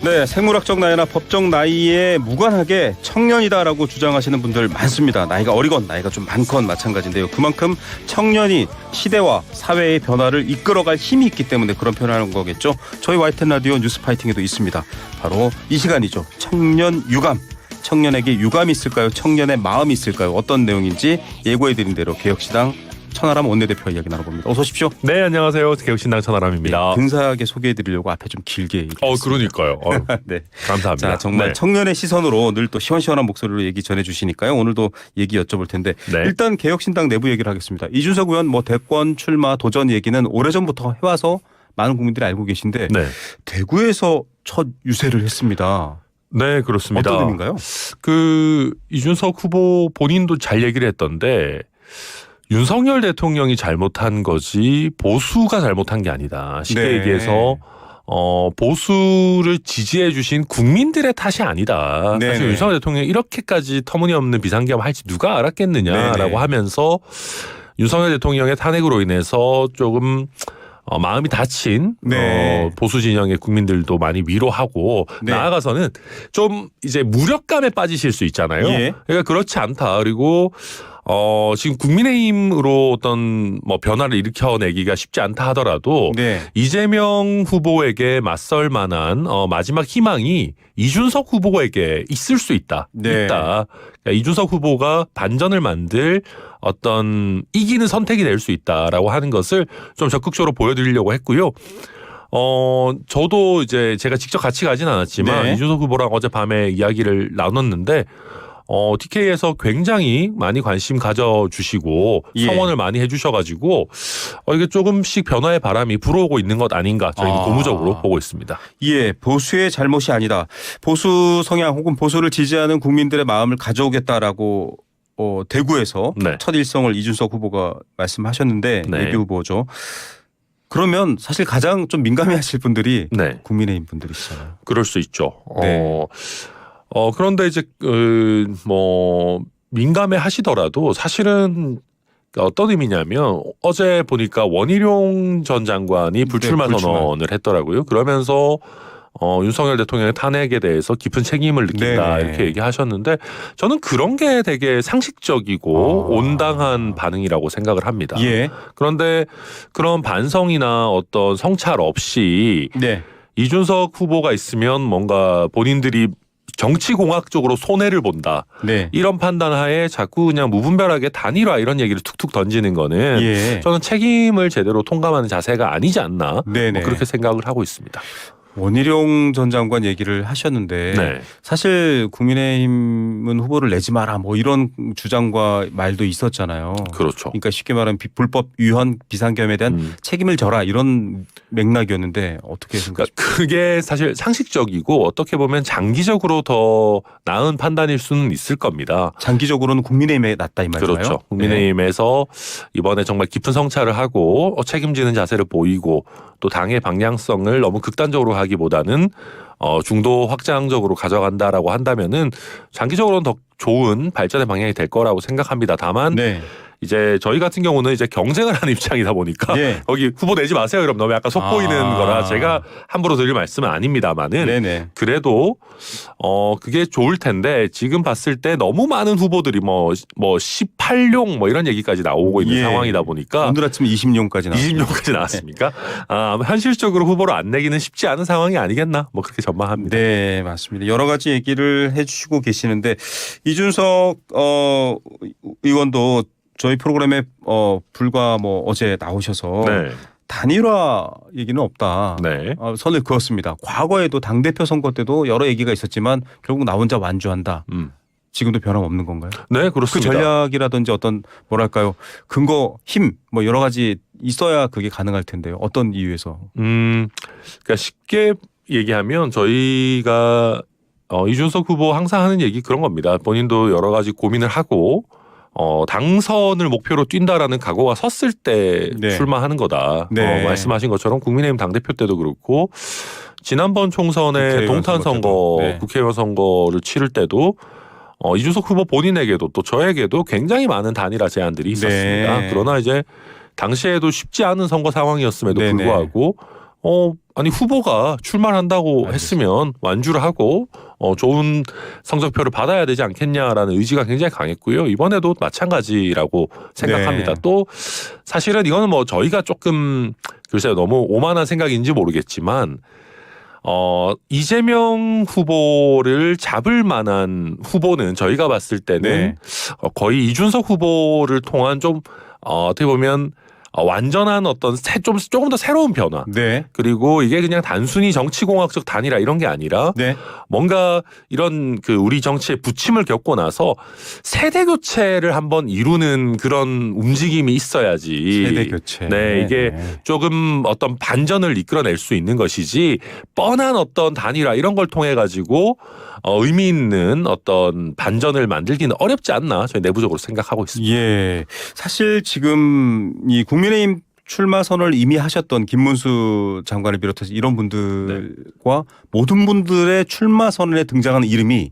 네, 생물학적 나이나 법적 나이에 무관하게 청년이다라고 주장하시는 분들 많습니다. 나이가 어리건 나이가 좀 많건 마찬가지인데요. 그만큼 청년이 시대와 사회의 변화를 이끌어갈 힘이 있기 때문에 그런 표현하는 거겠죠. 저희 YTN 라디오 뉴스파이팅에도 있습니다. 바로 이 시간이죠. 청년 유감. 청년에게 유감이 있을까요? 청년의 마음이 있을까요? 어떤 내용인지 예고해드린 대로 개혁신당 천하람 원내대표와 이야기 나눠봅니다. 어서 오십시오. 네, 안녕하세요. 개혁신당 천하람입니다. 근사하게 소개해드리려고 앞에 좀 길게 얘기했습니다. 그러니까요. 네, 감사합니다. 자, 정말 네. 청년의 시선으로 늘 또 시원시원한 목소리로 얘기 전해주시니까요. 오늘도 얘기 여쭤볼 텐데 네. 일단 개혁신당 내부 얘기를 하겠습니다. 이준석 의원 대권 출마 도전 얘기는 오래전부터 해와서 많은 국민들이 알고 계신데 네. 대구에서 첫 유세를 했습니다. 네, 그렇습니다. 어떤 의미인가요? 이준석 후보 본인도 잘 얘기를 했던데 윤석열 대통령이 잘못한 거지 보수가 잘못한 게 아니다. 쉽게 네. 얘기해서 보수를 지지해 주신 국민들의 탓이 아니다. 네네. 사실 윤석열 대통령이 이렇게까지 터무니없는 비상계엄 할지 누가 알았겠느냐라고 네네. 하면서 윤석열 대통령의 탄핵으로 인해서 조금 마음이 다친 네. 보수 진영의 국민들도 많이 위로하고 네. 나아가서는 좀 이제 무력감에 빠지실 수 있잖아요. 예. 그러니까 그렇지 않다. 그리고 지금 국민의힘으로 어떤 변화를 일으켜내기가 쉽지 않다 하더라도 네. 이재명 후보에게 맞설 만한 마지막 희망이 이준석 후보에게 있을 수 있다. 네. 있다. 그러니까 이준석 후보가 반전을 만들 어떤 이기는 선택이 될 수 있다라고 하는 것을 좀 적극적으로 보여드리려고 했고요. 저도 이제 제가 직접 같이 가진 않았지만 네. 이준석 후보랑 어젯밤에 이야기를 나눴는데 TK에서 굉장히 많이 관심 가져주시고 예. 성원을 많이 해주셔가지고 이게 조금씩 변화의 바람이 불어오고 있는 것 아닌가 저희는 고무적으로 보고 있습니다. 예, 보수의 잘못이 아니다. 보수 성향 혹은 보수를 지지하는 국민들의 마음을 가져오겠다라고 대구에서 네. 첫 일성을 이준석 후보가 말씀하셨는데 네. 예비 후보죠. 그러면 사실 가장 좀 민감해하실 분들이 네, 국민의힘 분들이시잖아요. 그럴 수 있죠. 네. 그런데 이제 민감해 하시더라도 사실은 어떤 의미냐면 어제 보니까 원희룡 전 장관이 불출마 네, 불출마. 선언을 했더라고요. 그러면서 윤석열 대통령의 탄핵에 대해서 깊은 책임을 느낀다 네. 이렇게 얘기하셨는데 저는 그런 게 되게 상식적이고 온당한 반응이라고 생각을 합니다. 예, 그런데 그런 반성이나 어떤 성찰 없이 네, 이준석 후보가 있으면 뭔가 본인들이 정치공학적으로 손해를 본다. 네. 이런 판단하에 자꾸 그냥 무분별하게 단일화 이런 얘기를 툭툭 던지는 거는 예. 저는 책임을 제대로 통감하는 자세가 아니지 않나 네네. 그렇게 생각을 하고 있습니다. 원희룡 전 장관 얘기를 하셨는데 네. 사실 국민의힘은 후보를 내지 마라 뭐 이런 주장과 말도 있었잖아요. 그렇죠. 그러니까 쉽게 말하면 불법 유한 비상계엄에 대한 책임을 져라 이런 맥락이었는데 어떻게 생각하십니까? 그러니까 그게 사실 상식적이고 어떻게 보면 장기적으로 더 나은 판단일 수는 있을 겁니다. 장기적으로는 국민의힘에 낫다 이 말인가요? 그렇죠. 국민의힘에서 이번에 정말 깊은 성찰을 하고 책임지는 자세를 보이고 또 당의 방향성을 너무 극단적으로 하기보다는 중도 확장적으로 가져간다라고 한다면은 장기적으로는 더 좋은 발전의 방향이 될 거라고 생각합니다. 다만 네. 이제 저희 같은 경우는 이제 경쟁을 하는 입장이다 보니까 네. 여기 후보 내지 마세요. 이러면 너무 약간 속보이는 거라 제가 함부로 드릴 말씀은 아닙니다만은 네네. 그래도 그게 좋을 텐데 지금 봤을 때 너무 많은 후보들이 뭐 18용 뭐 이런 얘기까지 나오고 있는 예. 상황이다 보니까 오늘 아침 20용까지 나왔습니다. 20용까지 나왔습니까? 현실적으로 후보를 안 내기는 쉽지 않은 상황이 아니겠나? 뭐 그렇게 전망합니다. 네, 맞습니다. 여러 가지 얘기를 해주시고 계시는데 이준석 의원도 저희 프로그램에 불과 어제 나오셔서 네. 단일화 얘기는 없다. 네. 선을 그었습니다. 과거에도 당대표 선거 때도 여러 얘기가 있었지만 결국 나 혼자 완주한다. 지금도 변함없는 건가요? 네, 그 그렇습니다. 전략이라든지 어떤 뭐랄까요 근거, 힘 여러 가지 있어야 그게 가능할 텐데요. 어떤 이유에서? 그러니까 쉽게 얘기하면 저희가 이준석 후보 항상 하는 얘기 그런 겁니다. 본인도 여러 가지 고민을 하고 당선을 목표로 뛴다라는 각오가 섰을 때 네. 출마하는 거다. 네. 말씀하신 것처럼 국민의힘 당대표 때도 그렇고 지난번 총선에 국회의원 동탄 선거 선거, 때도. 네. 국회의원 선거를 치를 때도 이준석 후보 본인에게도 또 저에게도 굉장히 많은 단일화 제안들이 있었습니다. 네. 그러나 이제 당시에도 쉽지 않은 선거 상황이었음에도 네네. 불구하고 아니 후보가 출마한다고 알겠습니다. 했으면 완주를 하고 좋은 성적표를 받아야 되지 않겠냐라는 의지가 굉장히 강했고요. 이번에도 마찬가지라고 생각합니다. 네. 또 사실은 이거는 뭐 저희가 조금 글쎄요 너무 오만한 생각인지 모르겠지만 이재명 후보를 잡을 만한 후보는 저희가 봤을 때는 네. 거의 이준석 후보를 통한 좀 어떻게 보면 완전한 어떤 조금 더 새로운 변화. 네. 그리고 이게 그냥 단순히 정치공학적 단일화 이런 게 아니라 네. 뭔가 이런 그 우리 정치의 부침을 겪고 나서 세대 교체를 한번 이루는 그런 움직임이 있어야지. 세대 교체. 네, 이게 조금 어떤 반전을 이끌어낼 수 있는 것이지 뻔한 어떤 단일화 이런 걸 통해 가지고 의미 있는 어떤 반전을 만들기는 어렵지 않나 저희 내부적으로 생각하고 있습니다. 예. 사실 지금 이 국민의힘 출마 선언을 이미 하셨던 김문수 장관을 비롯해서 이런 분들과 모든 분들의 출마 선언에 등장하는 이름이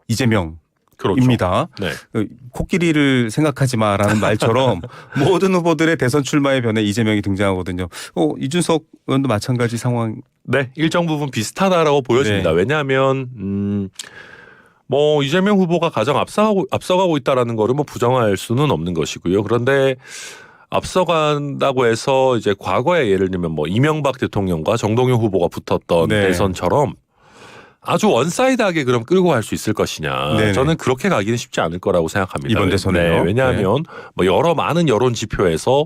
이재명입니다. 그렇죠. 네. 코끼리를 생각하지 마라는 말처럼 모든 후보들의 대선 출마의 변에 이재명이 등장하거든요. 이준석 의원도 마찬가지 상황. 네, 일정 부분 비슷하다라고 보여집니다. 네. 왜냐하면 뭐 이재명 후보가 가장 앞서가고 있다라는 거를 뭐 부정할 수는 없는 것이고요. 그런데 앞서간다고 해서 이제 과거에 예를 들면 뭐 이명박 대통령과 정동영 후보가 붙었던 네. 대선처럼 아주 원사이드하게 그럼 끌고 갈 수 있을 것이냐. 네네. 저는 그렇게 가기는 쉽지 않을 거라고 생각합니다. 이번 대선에요. 네, 왜냐하면 뭐 많은 여론 지표에서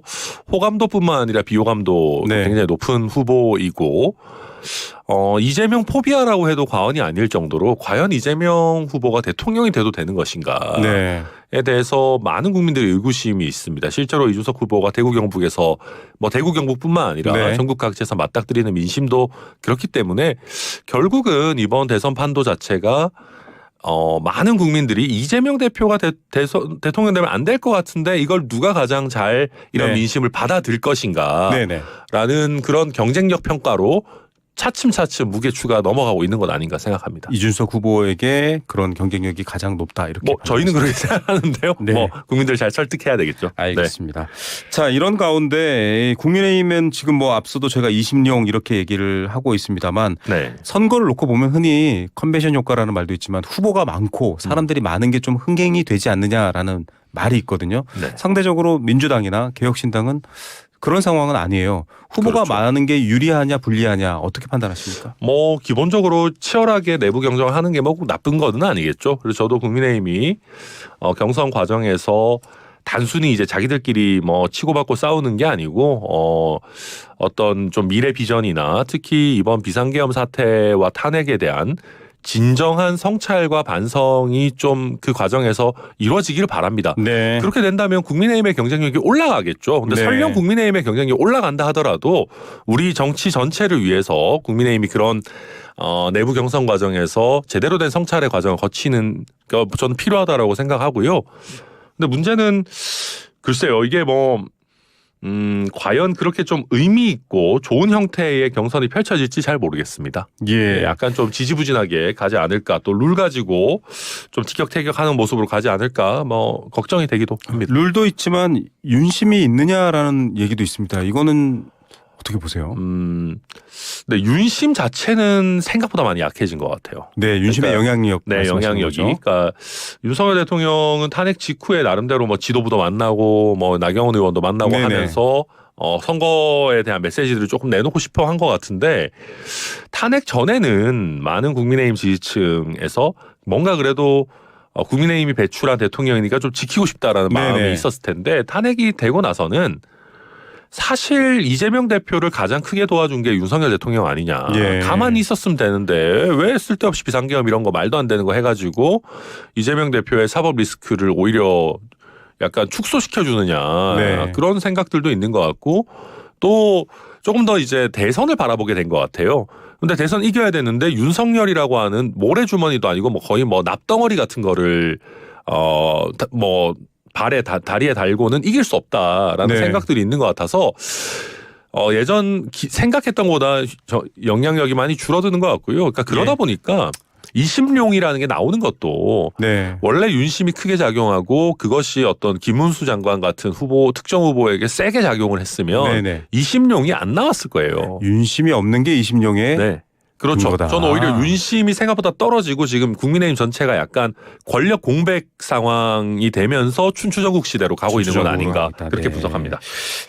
호감도뿐만 아니라 비호감도 네. 굉장히 높은 후보이고 이재명 포비아라고 해도 과언이 아닐 정도로 과연 이재명 후보가 대통령이 돼도 되는 것인가. 네. 에 대해서 많은 국민들의 의구심이 있습니다. 실제로 이준석 후보가 대구 경북에서 뭐 대구 경북뿐만 아니라 네. 전국 각지에서 맞닥뜨리는 민심도 그렇기 때문에 결국은 이번 대선 판도 자체가 많은 국민들이 이재명 대표가 대통령 되면 안 될 것 같은데 이걸 누가 가장 잘 이런 네. 민심을 받아들 것인가라는 네네. 그런 경쟁력 평가로 차츰차츰 무게추가 넘어가고 있는 것 아닌가 생각합니다. 이준석 후보에게 그런 경쟁력이 가장 높다 이렇게. 뭐 저희는 그렇게 생각하는데요. 네. 뭐 국민들 잘 설득해야 되겠죠. 알겠습니다. 네. 자, 이런 가운데 국민의힘은 지금 뭐 앞서도 제가 20용 이렇게 얘기를 하고 있습니다만 네. 선거를 놓고 보면 흔히 컨벤션 효과라는 말도 있지만 후보가 많고 사람들이 많은 게 좀 흥행이 되지 않느냐라는 말이 있거든요. 네. 상대적으로 민주당이나 개혁신당은 그런 상황은 아니에요. 후보가 그렇죠. 많은 게 유리하냐 불리하냐 어떻게 판단하십니까? 뭐 기본적으로 치열하게 내부 경쟁을 하는 게 뭐 나쁜 거는 아니겠죠. 그래서 저도 국민의힘이 경선 과정에서 단순히 이제 자기들끼리 뭐 치고받고 싸우는 게 아니고 어떤 좀 미래 비전이나 특히 이번 비상계엄 사태와 탄핵에 대한 진정한 성찰과 반성이 좀 그 과정에서 이루어지기를 바랍니다. 네. 그렇게 된다면 국민의힘의 경쟁력이 올라가겠죠. 근데 네. 설령 국민의힘의 경쟁력이 올라간다 하더라도 우리 정치 전체를 위해서 국민의힘이 그런 내부 경선 과정에서 제대로 된 성찰의 과정을 거치는 게 저는 필요하다라고 생각하고요. 근데 문제는 글쎄요. 이게 뭐 과연 그렇게 좀 의미 있고 좋은 형태의 경선이 펼쳐질지 잘 모르겠습니다. 예. 약간 좀 지지부진하게 가지 않을까, 또 룰 가지고 좀 티격태격하는 모습으로 가지 않을까, 뭐 걱정이 되기도 합니다. 룰도 있지만 윤심이 있느냐라는 얘기도 있습니다. 이거는 어떻게 보세요? 근데 윤심 자체는 생각보다 많이 약해진 것 같아요. 네, 윤심의 그러니까, 영향력. 네, 말씀하시는 영향력이. 거죠? 그러니까 윤석열 대통령은 탄핵 직후에 나름대로 뭐 지도부도 만나고 뭐 나경원 의원도 만나고 네네. 하면서 선거에 대한 메시지들을 조금 내놓고 싶어 한 것 같은데 탄핵 전에는 많은 국민의힘 지지층에서 뭔가 그래도 국민의힘이 배출한 대통령이니까 좀 지키고 싶다라는 마음이 네네. 있었을 텐데 탄핵이 되고 나서는 사실 이재명 대표를 가장 크게 도와준 게 윤석열 대통령 아니냐. 예. 가만히 있었으면 되는데 왜 쓸데없이 비상계엄 이런 거 말도 안 되는 거 해가지고 이재명 대표의 사법 리스크를 오히려 약간 축소시켜주느냐. 네. 그런 생각들도 있는 것 같고 또 조금 더 이제 대선을 바라보게 된 것 같아요. 근데 대선 이겨야 되는데 윤석열이라고 하는 모래주머니도 아니고 뭐 거의 뭐 납덩어리 같은 거를 뭐 다리에 달고는 이길 수 없다라는 네. 생각들이 있는 것 같아서 예전 생각했던 것보다 영향력이 많이 줄어드는 것 같고요. 그러니까 그러다 예. 보니까 이심룡이라는 게 나오는 것도 네. 원래 윤심이 크게 작용하고 그것이 어떤 김문수 장관 같은 후보 특정 후보에게 세게 작용을 했으면 네네. 이심룡이 안 나왔을 거예요. 윤심이 없는 게 이심룡의 네. 그렇죠. 근거다. 저는 오히려 윤심이 생각보다 떨어지고 지금 국민의힘 전체가 약간 권력 공백 상황이 되면서 춘추전국 시대로 가고 있는 건 아닌가 그렇게 네. 분석합니다.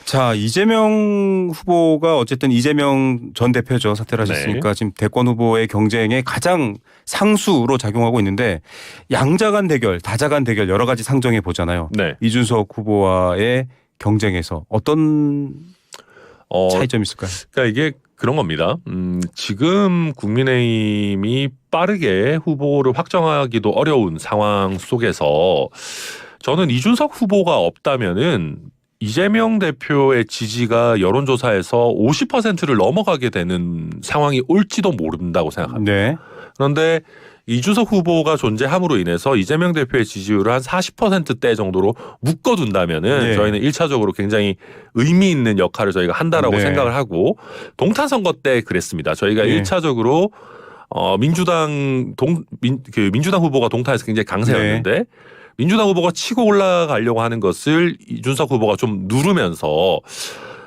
자, 이재명 후보가 어쨌든 이재명 전 대표죠. 사퇴를 하셨으니까 네. 지금 대권 후보의 경쟁에 가장 상수로 작용하고 있는데 양자 간 대결, 다자 간 대결 여러 가지 상정해 보잖아요. 네. 이준석 후보와의 경쟁에서 어떤 차이점이 있을까요? 그러니까 이게 그런 겁니다. 지금 국민의힘이 빠르게 후보를 확정하기도 어려운 상황 속에서 저는 이준석 후보가 없다면은 이재명 대표의 지지가 여론조사에서 50%를 넘어가게 되는 상황이 올지도 모른다고 생각합니다. 네. 그런데 이준석 후보가 존재함으로 인해서 이재명 대표의 지지율을 한 40%대 정도로 묶어둔다면은 네. 저희는 1차적으로 굉장히 의미 있는 역할을 저희가 한다라고 네. 생각을 하고 동탄 선거 때 그랬습니다. 저희가 네. 1차적으로 민주당 후보가 동탄에서 굉장히 강세였는데 네. 민주당 후보가 치고 올라가려고 하는 것을 이준석 후보가 좀 누르면서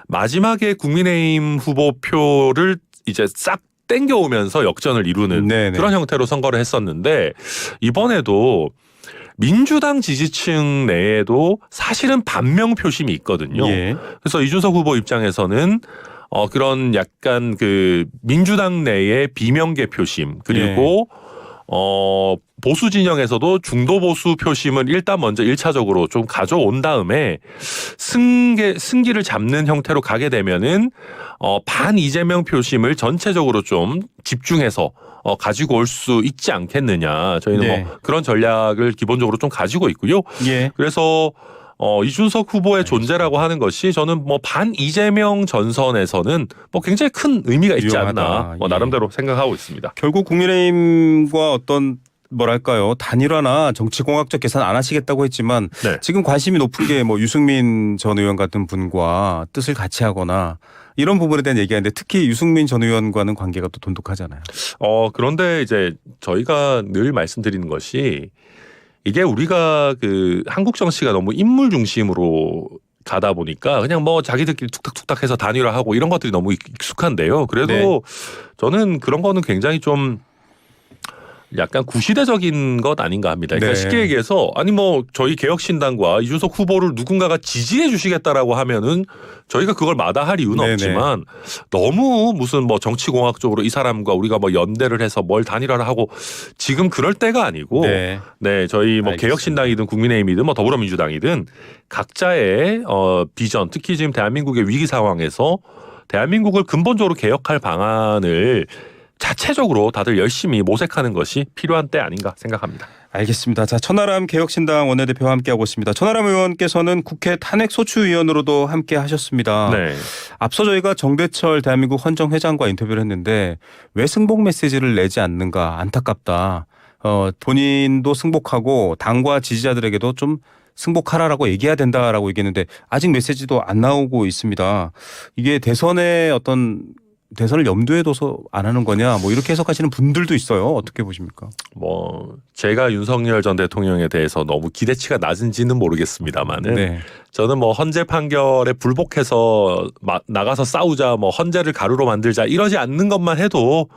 마지막에 국민의힘 후보 표를 이제 싹 땡겨오면서 역전을 이루는 네네. 그런 형태로 선거를 했었는데 이번에도 민주당 지지층 내에도 사실은 반명 표심이 있거든요. 예. 그래서 이준석 후보 입장에서는 그런 약간 그 민주당 내의 비명계 표심 그리고 보수 진영에서도 중도 보수 표심을 일단 먼저 1차적으로 좀 가져온 다음에 승기를 잡는 형태로 가게 되면은 반 이재명 표심을 전체적으로 좀 집중해서 가지고 올 수 있지 않겠느냐. 저희는 네. 뭐 그런 전략을 기본적으로 좀 가지고 있고요. 예. 그래서 이준석 후보의 존재라고 하는 것이 저는 뭐 반 이재명 전선에서는 뭐 굉장히 큰 의미가 있지 유용하다. 않나 뭐 예. 나름대로 생각하고 있습니다. 결국 국민의힘과 어떤 뭐랄까요 단일화나 정치공학적 계산 안 하시겠다고 했지만 네. 지금 관심이 높은 게 뭐 유승민 전 의원 같은 분과 뜻을 같이 하거나 이런 부분에 대한 얘기하는데 특히 유승민 전 의원과는 관계가 또 돈독하잖아요. 그런데 이제 저희가 늘 말씀드리는 것이 이게 우리가 그 한국 정치가 너무 인물 중심으로 가다 보니까 그냥 뭐 자기들끼리 툭탁툭탁 해서 단일화하고 이런 것들이 너무 익숙한데요. 그래도 네. 저는 그런 거는 굉장히 좀 약간 구시대적인 것 아닌가 합니다. 그러니까 네. 쉽게 얘기해서 아니 뭐 저희 개혁신당과 이준석 후보를 누군가가 지지해 주시겠다라고 하면은 저희가 그걸 마다할 이유는 네네. 없지만 너무 무슨 뭐 정치공학적으로 이 사람과 우리가 뭐 연대를 해서 뭘 단일화를 하고 지금 그럴 때가 아니고 네 저희 뭐 알겠습니다. 개혁신당이든 국민의힘이든 뭐 더불어민주당이든 각자의 비전 특히 지금 대한민국의 위기 상황에서 대한민국을 근본적으로 개혁할 방안을 자체적으로 다들 열심히 모색하는 것이 필요한 때 아닌가 생각합니다. 알겠습니다. 자, 천하람 개혁신당 원내대표와 함께하고 있습니다. 천하람 의원께서는 국회 탄핵소추위원으로도 함께 하셨습니다. 네. 앞서 저희가 정대철 대한민국 헌정회장과 인터뷰를 했는데 왜 승복 메시지를 내지 않는가 안타깝다. 본인도 승복하고 당과 지지자들에게도 좀 승복하라라고 얘기해야 된다라고 얘기했는데 아직 메시지도 안 나오고 있습니다. 이게 대선을 염두에 둬서 안 하는 거냐 뭐 이렇게 해석하시는 분들도 있어요. 어떻게 보십니까? 뭐 제가 윤석열 전 대통령에 대해서 너무 기대치가 낮은지는 모르겠습니다만은 네. 저는 뭐 헌재 판결에 불복해서 나가서 싸우자 뭐 헌재를 가루로 만들자 이러지 않는 것만 해도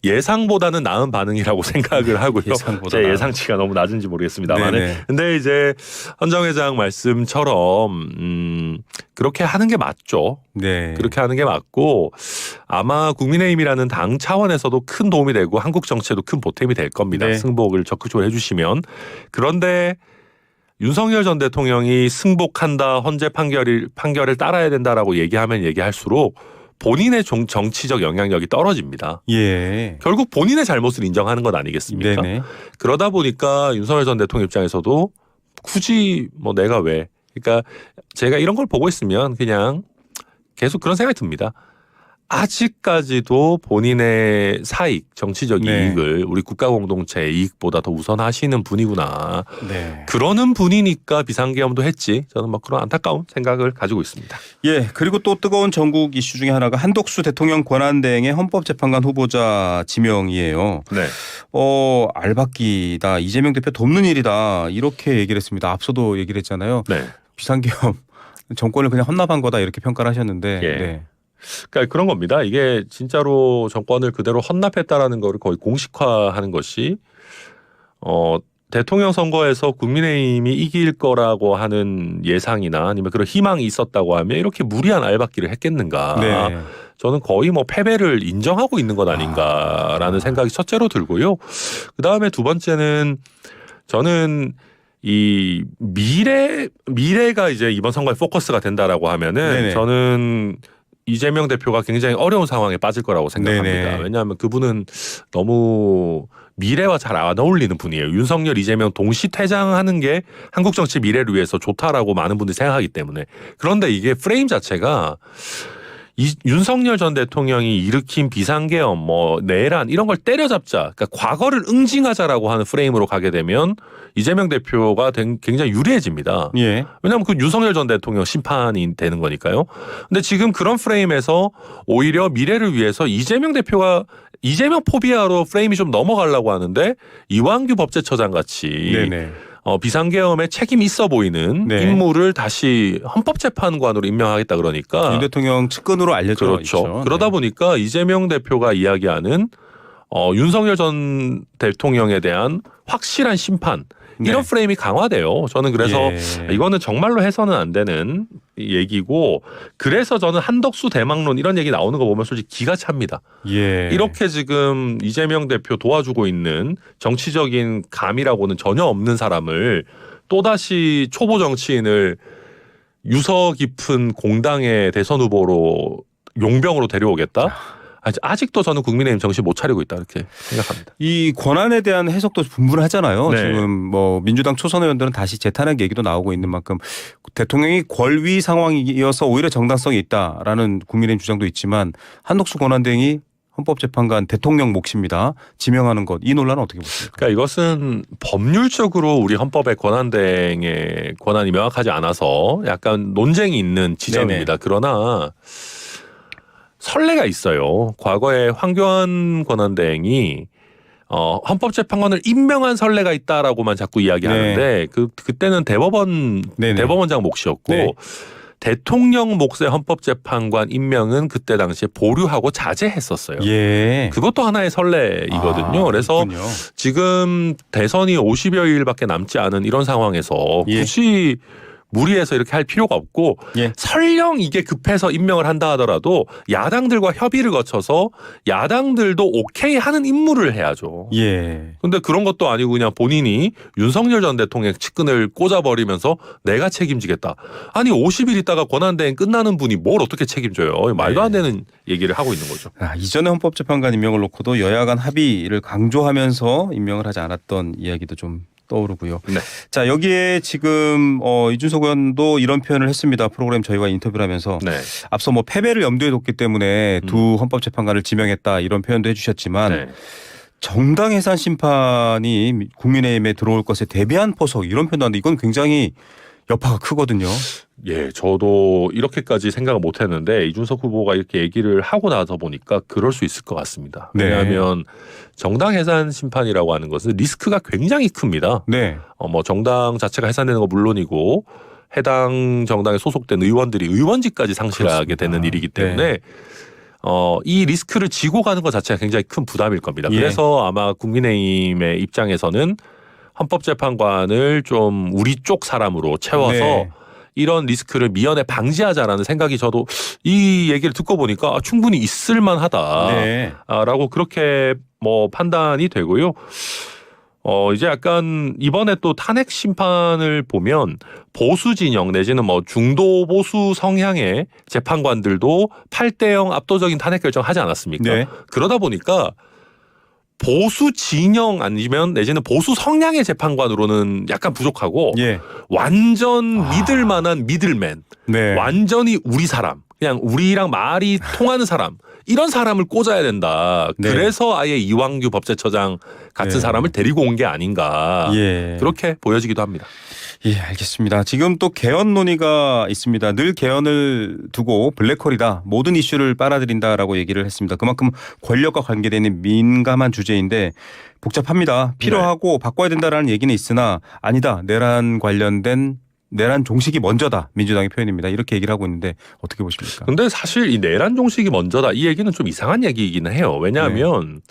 예상보다는 나은 반응이라고 생각을 하고요. 예상보다 제 예상치가 너무 낮은지 모르겠습니다만은 근데 이제 헌 정 회장 말씀처럼 그렇게 하는 게 맞죠. 네. 그렇게 하는 게 맞고 아마 국민의힘이라는 당 차원에서도 큰 도움이 되고 한국 정치에도 큰 보탬이 될 겁니다. 네. 승복을 적극적으로 해주시면. 그런데 윤석열 전 대통령이 승복한다 헌재 판결을 따라야 된다라고 얘기하면 얘기할수록 본인의 정치적 영향력이 떨어집니다. 예. 결국 본인의 잘못을 인정하는 것 아니겠습니까? 네네. 그러다 보니까 윤석열 전 대통령 입장에서도 굳이 뭐 내가 왜 그러니까 제가 이런 걸 보고 있으면 그냥 계속 그런 생각이 듭니다. 아직까지도 본인의 사익, 정치적 네. 이익을 우리 국가 공동체의 이익보다 더 우선하시는 분이구나. 네. 그러는 분이니까 비상계엄도 했지. 저는 막 그런 안타까운 생각을 가지고 있습니다. 예. 그리고 또 뜨거운 전국 이슈 중에 하나가 한덕수 대통령 권한대행의 헌법재판관 후보자 지명이에요. 네. 알박기다, 이재명 대표 돕는 일이다 이렇게 얘기를 했습니다. 앞서도 얘기를 했잖아요. 네. 비상계엄 정권을 그냥 헌납한 거다 이렇게 평가를 하셨는데. 예. 네. 그러니까 그런 겁니다. 이게 진짜로 정권을 그대로 헌납했다라는 거를 거의 공식화하는 것이 대통령 선거에서 국민의힘이 이길 거라고 하는 예상이나 아니면 그런 희망이 있었다고 하면 이렇게 무리한 알박기를 했겠는가. 네. 저는 거의 뭐 패배를 인정하고 있는 것 아닌가라는 생각이 첫째로 들고요. 그다음에 두 번째는 저는 이 미래가 이제 이번 선거의 포커스가 된다라고 하면은 네네. 저는 이재명 대표가 굉장히 어려운 상황에 빠질 거라고 생각합니다. 네네. 왜냐하면 그분은 너무 미래와 잘 안 어울리는 분이에요. 윤석열, 이재명 동시 퇴장하는 게 한국 정치 미래를 위해서 좋다라고 많은 분들이 생각하기 때문에. 그런데 이게 프레임 자체가 윤석열 전 대통령이 일으킨 비상계엄, 뭐 내란 이런 걸 때려잡자, 그러니까 과거를 응징하자라고 하는 프레임으로 가게 되면 이재명 대표가 굉장히 유리해집니다. 예. 왜냐하면 그 윤석열 전 대통령 심판이 되는 거니까요. 근데 지금 그런 프레임에서 오히려 미래를 위해서 이재명 대표가 이재명 포비아로 프레임이 좀 넘어가려고 하는데 이완규 법제처장 같이 네네. 비상계엄에 책임이 있어 보이는 네. 인물을 다시 헌법재판관으로 임명하겠다 그러니까 윤 대통령 측근으로 알려져 그렇죠. 있죠. 그러다 네. 보니까 이재명 대표가 이야기하는 윤석열 전 대통령에 대한 확실한 심판 이런 네. 프레임이 강화돼요. 저는 그래서 예. 이거는 정말로 해서는 안 되는 얘기고 그래서 저는 한덕수 대망론 이런 얘기 나오는 거 보면 솔직히 기가 찹니다. 예. 이렇게 지금 이재명 대표 도와주고 있는 정치적인 감이라고는 전혀 없는 사람을 또다시 초보 정치인을 유서 깊은 공당의 대선 후보로 용병으로 데려오겠다? 아직도 저는 국민의힘 정신 못 차리고 있다 이렇게 생각합니다. 이 권한에 대한 해석도 분분하잖아요. 네. 지금 뭐 민주당 초선 의원들은 다시 재탄핵 얘기도 나오고 있는 만큼 대통령이 권위 상황이어서 오히려 정당성이 있다라는 국민의힘 주장도 있지만 한덕수 권한대행이 헌법재판관 대통령 몫입니다. 지명하는 것 이 논란은 어떻게 보십니까? 그러니까 이것은 법률적으로 우리 헌법의 권한대행의 권한이 명확하지 않아서 약간 논쟁이 있는 지점입니다. 그러나 선례가 있어요. 과거에 황교안 권한대행이 헌법재판관을 임명한 선례가 있다라고만 자꾸 이야기하는데 그때는 대법원장 몫이었고 네. 대통령 몫의 헌법재판관 임명은 그때 당시에 보류하고 자제했었어요. 예. 그것도 하나의 선례이거든요. 그래서 그렇군요. 지금 대선이 50여일밖에 남지 않은 이런 상황에서 예. 굳이 무리해서 이렇게 할 필요가 없고 예. 설령 이게 급해서 임명을 한다 하더라도 야당들과 협의를 거쳐서 야당들도 오케이 하는 임무를 해야죠. 예. 근데 그런 것도 아니고 그냥 본인이 윤석열 전 대통령의 측근을 꽂아버리면서 내가 책임지겠다. 아니 50일 있다가 권한대행 끝나는 분이 뭘 어떻게 책임져요. 말도 안 되는 얘기를 하고 있는 거죠. 이전에 헌법재판관 임명을 놓고도 여야 간 합의를 강조하면서 임명을 하지 않았던 이야기도 좀 떠오르고요. 네. 자, 여기에 지금 이준석 의원도 이런 표현을 했습니다. 프로그램 저희와 인터뷰를 하면서 네. 앞서 뭐 패배를 염두에 뒀기 때문에 두 헌법재판관을 지명했다 이런 표현도 해주셨지만 네. 정당 해산 심판이 국민의힘에 들어올 것에 대비한 포석 이런 표현도 하는데 이건 굉장히 여파가 크거든요. 예, 저도 이렇게까지 생각을 못 했는데 이준석 후보가 이렇게 얘기를 하고 나서 보니까 그럴 수 있을 것 같습니다. 네. 왜냐하면 정당 해산 심판이라고 하는 것은 리스크가 굉장히 큽니다. 네. 뭐 정당 자체가 해산되는 건 물론이고 해당 정당에 소속된 의원들이 의원직까지 상실하게 그렇습니다. 되는 일이기 때문에 이 리스크를 지고 가는 것 자체가 굉장히 큰 부담일 겁니다. 예. 그래서 아마 국민의힘의 입장에서는 헌법재판관을 좀 우리 쪽 사람으로 채워서 네. 이런 리스크를 미연에 방지하자라는 생각이 저도 이 얘기를 듣고 보니까 충분히 있을 만하다라고 네. 그렇게 뭐 판단이 되고요. 이제 약간 이번에 또 탄핵 심판을 보면 보수 진영 내지는 뭐 중도 보수 성향의 재판관들도 8대0 압도적인 탄핵 결정하지 않았습니까? 네. 그러다 보니까 보수 진영 아니면 내지는 보수 성향의 재판관으로는 약간 부족하고 예. 완전 믿을 만한 미들맨, 네. 완전히 우리 사람, 그냥 우리랑 말이 통하는 사람 이런 사람을 꽂아야 된다. 네. 그래서 아예 이완규 법제처장 같은 네. 사람을 데리고 온 게 아닌가. 예. 그렇게 보여지기도 합니다. 예, 알겠습니다. 지금 또 개헌 논의가 있습니다. 늘 개헌을 두고 블랙홀이다. 모든 이슈를 빨아들인다라고 얘기를 했습니다. 그만큼 권력과 관계되는 민감한 주제인데 복잡합니다. 필요하고 바꿔야 된다라는 얘기는 있으나 아니다. 내란 관련된 내란 종식이 먼저다. 민주당의 표현입니다. 이렇게 얘기를 하고 있는데 어떻게 보십니까? 근데 사실 이 내란 종식이 먼저다 이 얘기는 좀 이상한 얘기이긴 해요. 왜냐하면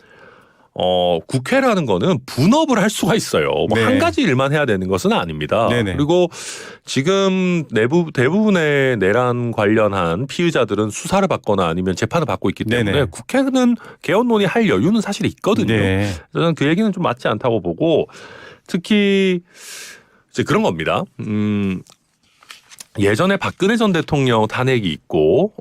국회라는 거는 분업을 할 수가 있어요. 뭐 네. 한 가지 일만 해야 되는 것은 아닙니다. 네네. 그리고 지금 대부분의 내란 관련한 피의자들은 수사를 받거나 아니면 재판을 받고 있기 때문에 네네. 국회는 개헌 논의할 여유는 사실 있거든요. 네. 저는 그 얘기는 좀 맞지 않다고 보고 특히 이제 그런 겁니다. 예전에 박근혜 전 대통령 탄핵이 있고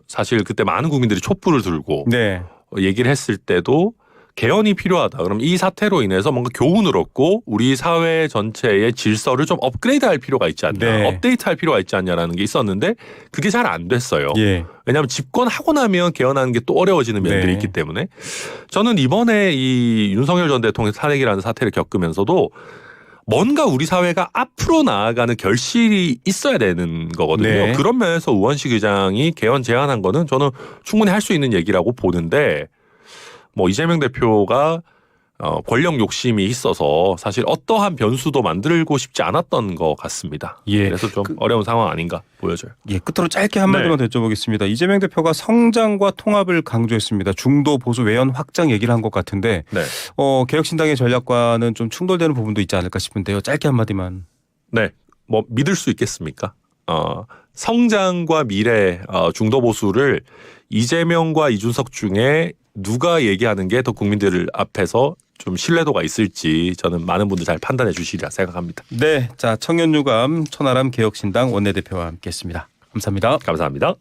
사실 그때 많은 국민들이 촛불을 들고 네. 얘기를 했을 때도 개헌이 필요하다. 그럼 이 사태로 인해서 뭔가 교훈을 얻고 우리 사회 전체의 질서를 좀 업그레이드할 필요가 있지 않냐, 네. 업데이트할 필요가 있지 않냐라는 게 있었는데 그게 잘 안 됐어요. 예. 왜냐하면 집권하고 나면 개헌하는 게 또 어려워지는 면들이 네. 있기 때문에 저는 이번에 이 윤석열 전 대통령 탄핵이라는 사태를 겪으면서도 뭔가 우리 사회가 앞으로 나아가는 결실이 있어야 되는 거거든요. 네. 그런 면에서 우원식 의장이 개헌 제안한 거는 저는 충분히 할 수 있는 얘기라고 보는데 뭐 이재명 대표가 권력 욕심이 있어서 사실 어떠한 변수도 만들고 싶지 않았던 것 같습니다. 예. 그래서 좀 어려운 상황 아닌가 보여져요. 예, 끝으로 짧게 한마디만 더 여쭤보겠습니다. 이재명 대표가 성장과 통합을 강조했습니다. 중도 보수 외연 확장 얘기를 한 것 같은데 네. 개혁신당의 전략과는 좀 충돌되는 부분도 있지 않을까 싶은데요. 짧게 한마디만. 네. 뭐 믿을 수 있겠습니까? 성장과 미래 중도 보수를 이재명과 이준석 중에 누가 얘기하는 게 더 국민들 앞에서 좀 신뢰도가 있을지 저는 많은 분들 잘 판단해 주시리라 생각합니다. 네, 자 청년유감 천하람 개혁신당 원내대표와 함께했습니다. 감사합니다. 감사합니다.